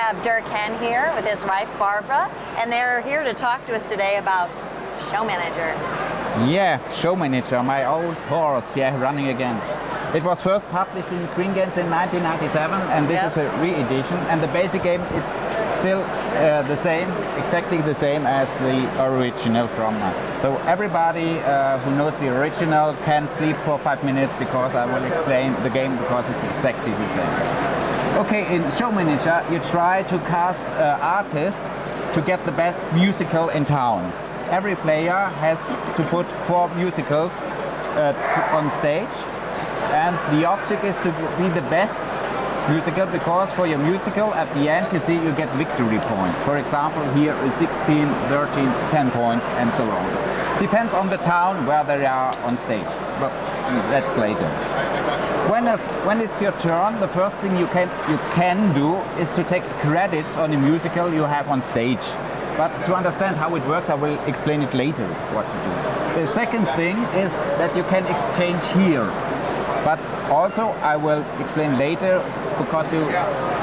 have Dirk Hen here with his wife Barbara, and they're here to talk to us today about Show Manager. Yeah, Show Manager, my old horse, running again. It was first published in Green Games in 1997, and this is a re-edition. And the basic game is still the same, exactly the same as the original from us. So everybody who knows the original can sleep for 5 minutes because I will explain the game because it's exactly the same. Okay, in Show Manager, you try to cast artists to get the best musical in town. Every player has to put 4 musicals on stage. And the object is to be the best musical, because for your musical at the end you get victory points. For example, here is 16, 13, 10 points and so on. Depends on the town where they are on stage, but that's later. When it's your turn, the first thing you can do is to take credits on the musical you have on stage. But to understand how it works, I will explain it later what to do. The second thing is that you can exchange here. But also I will explain later, because you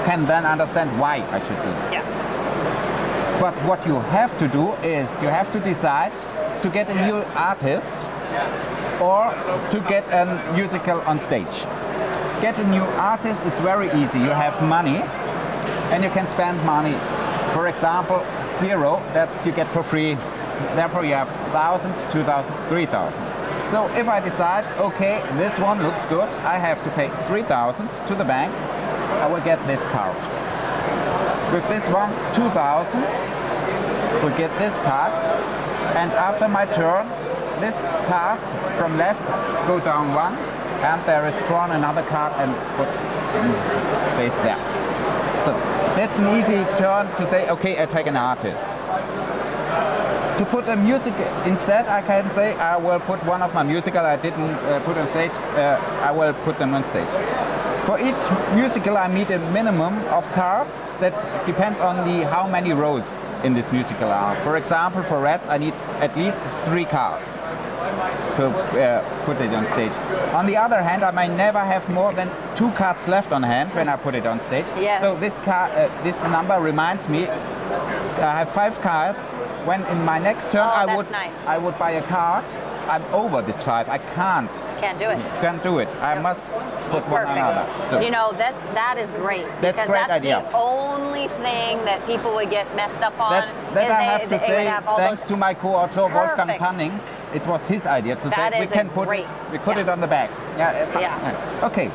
can then understand why I should do it. Yeah. But what you have to do is you have to decide to get a new artist or to get a musical on stage. Get a new artist is very easy. You have money and you can spend money. For example, 0 that you get for free. Therefore you have 1,000, 2,000, 3,000. So if I decide, okay, this one looks good, I have to pay 3,000 to the bank, I will get this card. With this one, 2,000, will get this card, and after my turn, this card from left go down 1, and there is drawn another card and put in place there. So that's an easy turn to say, okay, I take an artist. To put a music instead, I can say I will put one of my musical I didn't put on stage, I will put them on stage. For each musical I need a minimum of cards that depends on how many roles in this musical are. For example, for Rats I need at least 3 cards to put it on stage. On the other hand, I may never have more than 2 cards left on hand when I put it on stage. Yes. So this number reminds me I have 5 cards. When in my next turn I would buy a card, I'm over this 5. I can't do it. Can't do it. I must put one another. So. You know, that is great, because that's the only thing that people would get messed up on. That I have to say, thanks to my co-author Wolfgang Panning, it was his idea to say we can put it on the back. Yeah. Okay.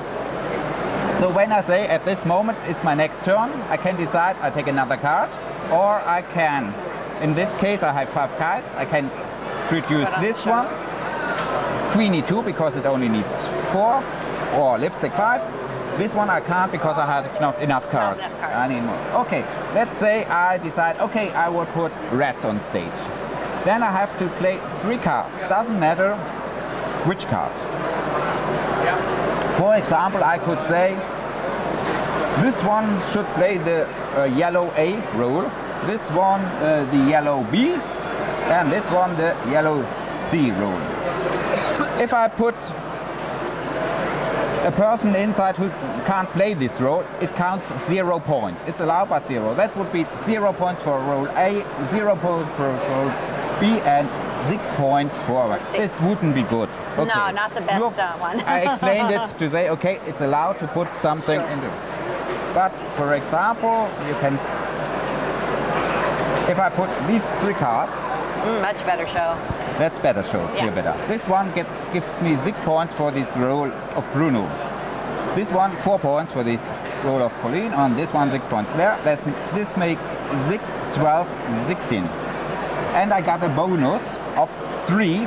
So when I say at this moment is my next turn, I can decide I take another card, or I can. In this case, I have 5 cards. I can reduce this one, Queenie 2, because it only needs 4, or Lipstick 5. This one I can't because I have not enough cards. I need more. Okay, let's say I decide, okay, I will put Rats on stage. Then I have to play 3 cards. Doesn't matter which cards. For example, I could say this one should play the yellow A role. This one the yellow B, and this one the yellow C role. If I put a person inside who can't play this role, it counts 0 points. It's allowed but 0. That would be 0 points for role A, 0 points for role B, and 6 points for Rats. This wouldn't be good. Okay. No, not the best one. I explained it to say, okay, it's allowed to put something into it. But for example, you can. If I put these 3 cards... much better show. That's better show, clear better. This one gives me 6 points for this role of Bruno. This one 4 points for this role of Pauline, and this one 6 points there. This makes 6, 12, 16. And I got a bonus of 3.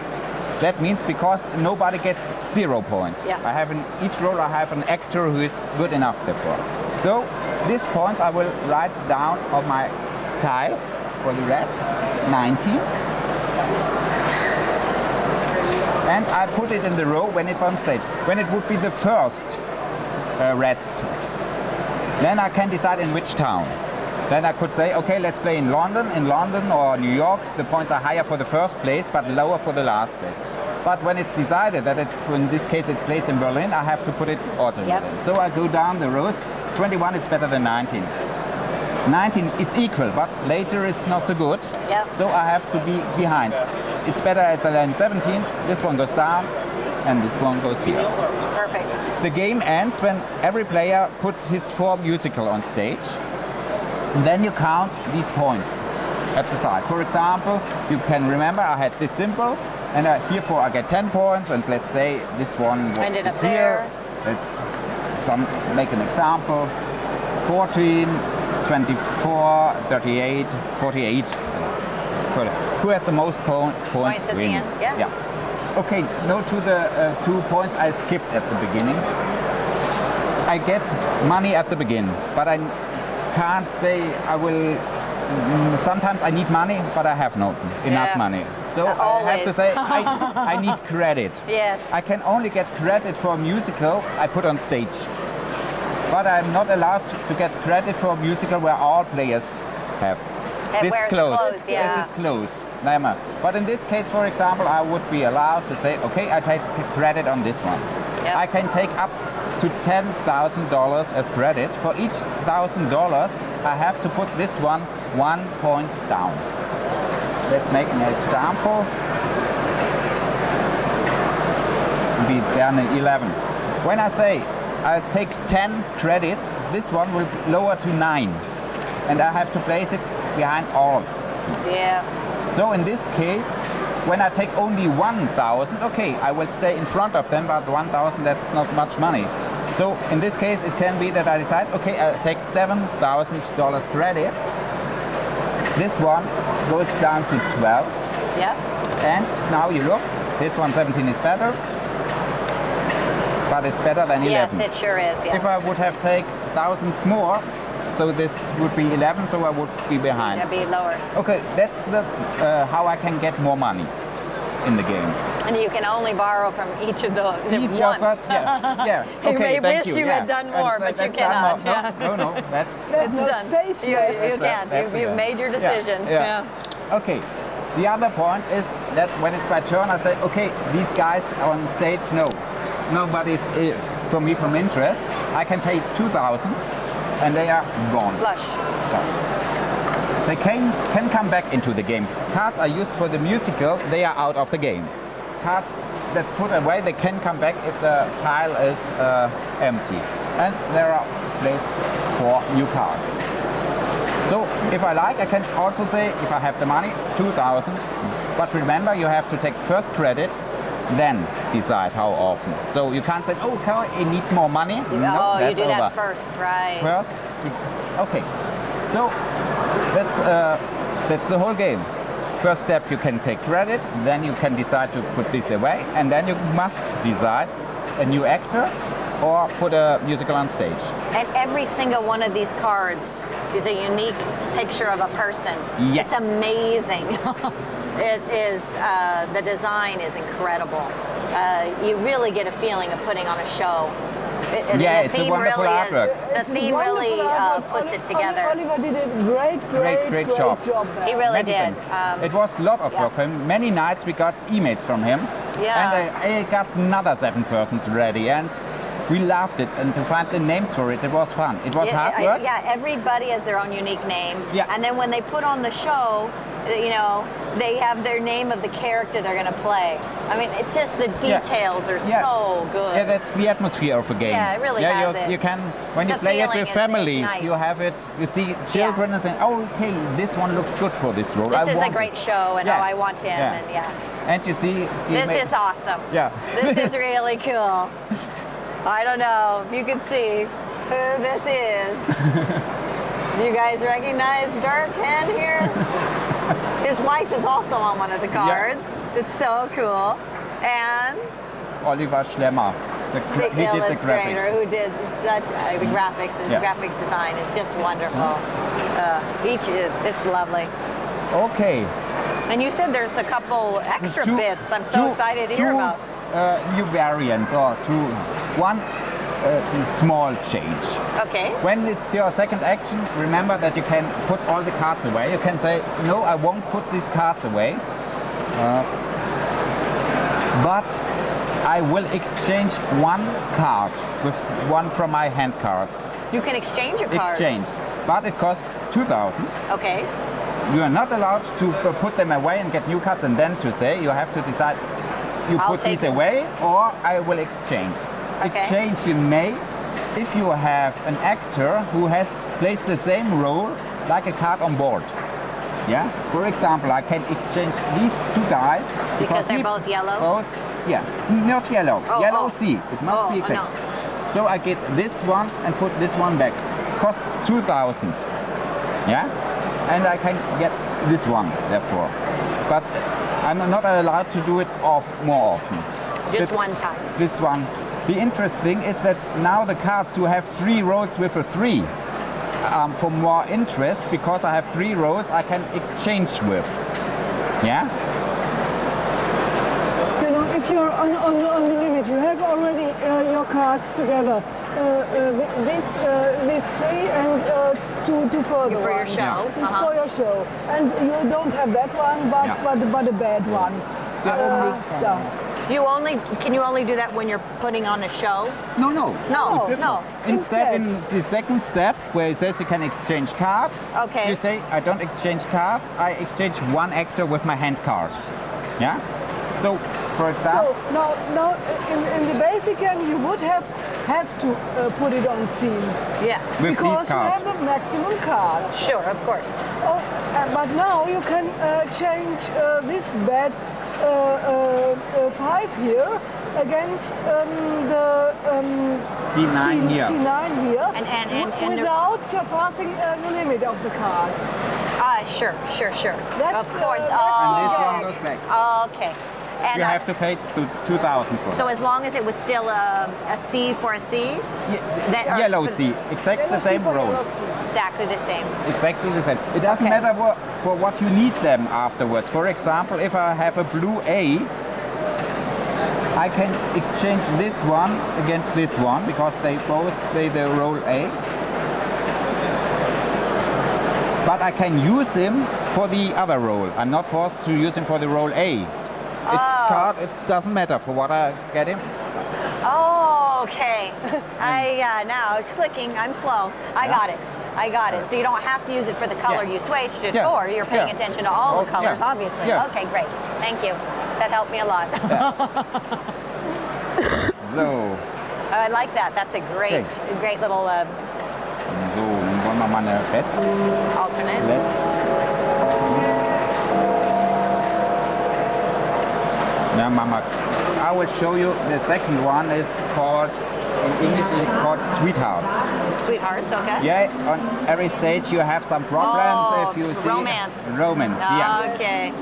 That means because nobody gets 0 points. Yes. I have in each role I have an actor who is good enough therefore. So these points I will write down on my tile. For the Rats, 19. And I put it in the row when it's on stage. When it would be the first Rats, then I can decide in which town. Then I could say, okay, let's play in London or New York. The points are higher for the first place, but lower for the last place. But when it's decided that in this case it plays in Berlin, I have to put it also in Berlin. So I go down the rows. 21, it's better than 19. 19, it's equal, but later is not so good. Yep. So I have to be behind. It's better than 17. This one goes down, and this one goes here. Perfect. The game ends when every player puts his 4 musical on stage. And then you count these points at the side. For example, you can remember I had this symbol, and herefore I get 10 points, and let's say this one Ended is up here. there. Let's make an example. 14, 24, 38, 48. Who has the most points Points at the wins. end, yeah. Okay, no to the 2 points I skipped at the beginning. I get money at the beginning, but I can't say I will. Sometimes I need money, but I have not enough Yes. money. So I have to Always. say I need credit. Yes. I can only get credit for a musical I put on stage. But I'm not allowed to get credit for a musical where all players have. This where it's closed, yeah. This is closed. Naima. But in this case, for example, I would be allowed to say, okay, I take credit on this one. Yep. I can take up to $10,000 as credit. For each $1,000, I have to put this one 1 point down. Let's make an example. Be down in 11. When I say I take 10 credits, this one will lower to 9. And I have to place it behind all. Yeah. So in this case, when I take only 1,000, okay, I will stay in front of them, but 1,000, that's not much money. So in this case, it can be that I decide, okay, I take $7,000 credits. This one goes down to 12. Yeah. And now you look, this one 17 is better, but it's better than 11. Yes, it sure is. Yes. If I would have taken thousands more, so this would be 11, so I would be behind. It'd be lower. Okay, that's the how I can get more money in the game. And you can only borrow from each of them Each once. of us, yeah. You Okay, may thank wish you yeah. had done more, And but you that's cannot. done Yeah. more. No, that's It's no done. space You left. can't. that's You've it. made your Yeah, decision. yeah. Okay. The other point is that when it's my turn, I say, okay, these guys on stage, nobody's for me from interest. I can pay 2,000 and they are gone. Flush. They can come back into the game. Cards are used for the musical, they are out of the game. Cards that put away, they can come back if the pile is empty. And there are placed 4 new cards. So if I like, I can also say, if I have the money, 2,000. But remember, you have to take first credit, then decide how often. So you can't say, oh, I need more money. Oh, you that's do over. that first, right? First, okay. So that's the whole game. First step, you can take credit, then you can decide to put this away, and then you must decide a new actor or put a musical on stage. And every single one of these cards is a unique picture of a person. Yeah. It's amazing. It is, the design is incredible. You really get a feeling of putting on a show. Yeah, the it's a theme wonderful really artwork. The It's theme really wonderful artwork. puts it together. Oliver did a great job. there. He really Many did. things. It was a lot of work for him. Many nights we got emails from him. Yeah. And I got another 7 persons ready. And we loved it. And to find the names for it, it was fun. It was hard work. Yeah, everybody has their own unique name. Yeah. And then when they put on the show, they have their name of the character they're going to play. I mean, it's just the details are so good. Yeah, that's the atmosphere of a game. Yeah, it really has you, it. You can, when you The play it feeling with is families, nice. you have it, you see children and say, oh, okay, this one looks good for this role. This I is a want great it. show, and Yeah. I want him, Yeah. and yeah. And you see... This is awesome. Yeah. This is really cool. I don't know if you can see who this is. You guys recognize Dark Hand here? His wife is also on one of the cards. It's so cool. And Oliver Schlemmer. the He did the illustrator graphics. who did such the graphics and Yeah. graphic design is just wonderful. It's lovely. Okay. And you said there's a couple extra Two- bits. I'm so two- excited to hear two, about. New variants or one small change. Okay. When it's your second action, remember that you can put all the cards away. You can say, no, I won't put these cards away. But I will exchange one card with one from my hand cards. You can exchange your card. Exchange. but it costs 2,000. Okay. You are not allowed to put them away and get new cards and then to say you have to decide you I'll put take these them. away or I will exchange. Okay. Exchange you may if you have an actor who has placed the same role like a card on board. Yeah. For example, I can exchange these two guys Because they're he- both yellow? Both, yeah, not yellow. Oh, yellow oh. C. It must Oh, be exact. no. So I get this one and put this one back. Costs 2,000. Yeah, and I can get this one therefore, but I'm not allowed to do it more often. Just one time. This one. The interesting is that now the cards who have 3 roads with a 3 for more interest because I have 3 roads I can exchange with. Yeah. You know, if you're on the limit, you have already your cards together. This 3 and two further For your ones. show? It's Uh-huh. for your show, and you don't have that one, but Yeah. but a bad one. Yeah. Can you only do that when you're putting on a show? No. No, No. no. Instead, in Instead. the second step, where it says you can exchange cards, Okay. you say, I don't exchange cards, I exchange one actor with my hand card. Yeah? So, for So example, now in the basic game, you would have to put it on scene Yes. with because these you cards. have the maximum cards. Sure, of course. Oh, but now you can change this bad 5 here against the C9 here. C9 here, And without surpassing the limit of the cards. Sure. That's, Of course. that's And this Oh, one goes back. okay. And You have to pay 2,000 for so it. as long as it was still a C for a C, that are- Yellow C, exactly the same road. exactly the same. Exactly the same. It doesn't Okay. matter for what you need them afterwards. For example, if I have a blue A, I can exchange this one against this one because they both play the role A. But I can use him for the other role. I'm not forced to use him for the role A. It doesn't matter for what I get him. Oh, okay. Now it's clicking. I'm slow. I got it. So you don't have to use it for the color Yeah. you switched it Yeah. for. You're paying Yeah. attention to all the Oh, colors, yeah. obviously. Yeah. Okay, great. Thank you. That helped me a lot. So, I like that. That's a great, Okay. great little so wollen wir mal eine Bets. alternate. Let's. Now, Mama, I will show you. The second one is called, in English, it's called Sweethearts. Sweethearts, okay. Yeah, on every stage you have some problems. Oh, If you see romance. Romance, yeah. Okay. Do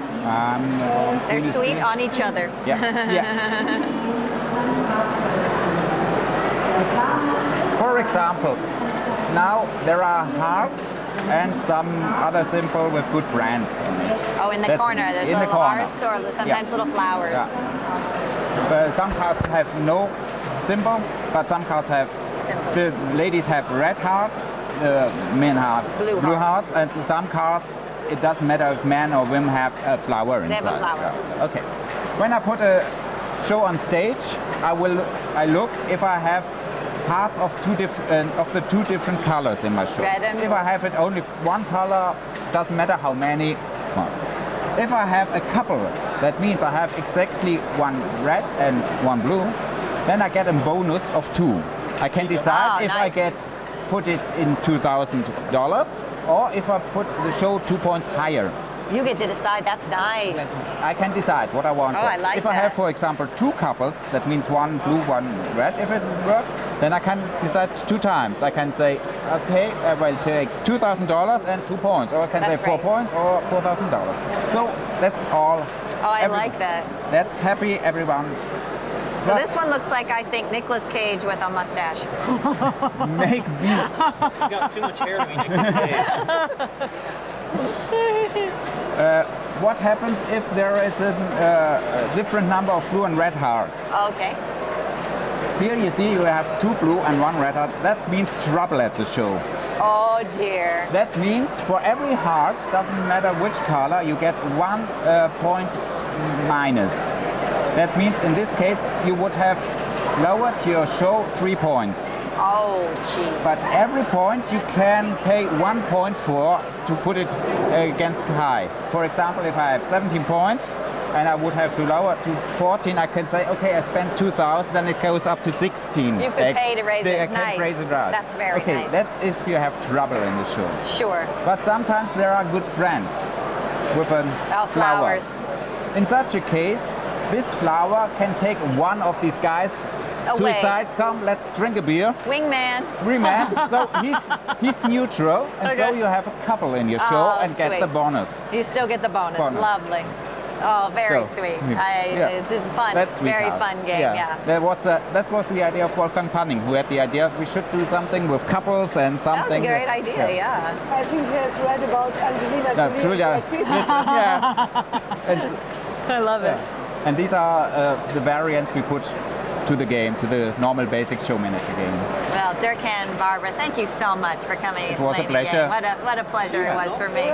They're you sweet see? on each other. Yeah, yeah. For example, now there are hearts and some other symbol with good friends on it. Oh, in the That's corner, there's in the little corner. hearts or sometimes little flowers. Yeah. Some cards have no symbol, but some cards have. Symbols. The ladies have red hearts, the men have Blue hearts, and some cards it doesn't matter if men or women have a flower They inside. have a flower. Yeah. Okay. When I put a show on stage, I look if I have hearts of the two different colors in my show. Red and if I have it only one color, doesn't matter how many. Well, if I have a couple, that means I have exactly one red and one blue, then I get a bonus of 2. I can decide Oh, if I nice. put it in $2,000 or if I put the show 2 points higher. You get to decide. That's nice. I can decide what I want. Oh, for. I like if I have, that. for example, 2 couples, that means one blue, one red. If it works, then I can decide 2 times. I can say, okay, I will take $2,000 and 2 points, or I can That's say 4 great. points or $4,000. So that's all. Oh, I like that. That's happy, everyone. So But this one looks like, I think, Nicolas Cage with a mustache. make beats. He's got too much hair to be Nicolas Cage. What happens if there is a different number of blue and red hearts? Okay. Here you see you have 2 blue and 1 red heart. That means trouble at the show. Oh, dear. That means for every heart, doesn't matter which color, you get 1 point minus. That means in this case you would have lowered your show 3 points. Oh, gee. But every point you can pay 1 point for to put it against high. For example, if I have 17 points and I would have to lower to 14, I can say, okay, I spent 2,000, then it goes up to 16. You could pay to raise it. I can Nice. raise it right. That's very okay, nice. that's if you have trouble in the show. Sure. But sometimes there are good friends with a Oh, flower. flowers. In such a case, this flower can take one of these guys to Away. the side. Come, let's drink a beer. Wingman. Remand. So he's neutral, and so Okay. you have a couple in your show Oh, and get sweet. the bonus. You still get the bonus. Bonus. Lovely. Oh, very So, sweet. yeah. It's fun. That's very sweetheart. fun game. Yeah. That was the idea of Wolfgang Panning, who had the idea we should do something with couples and That was a something. great idea. Yeah. I think he has read about Angelina Yeah, Jolie. Julia. and Brad Pitt. Yeah. And, I love it. and these are the variants we put to the game, to the normal basic show manager game. Well, Dirk and Barbara, thank you so much for coming and It was a explaining the pleasure. game. What a pleasure it was for me.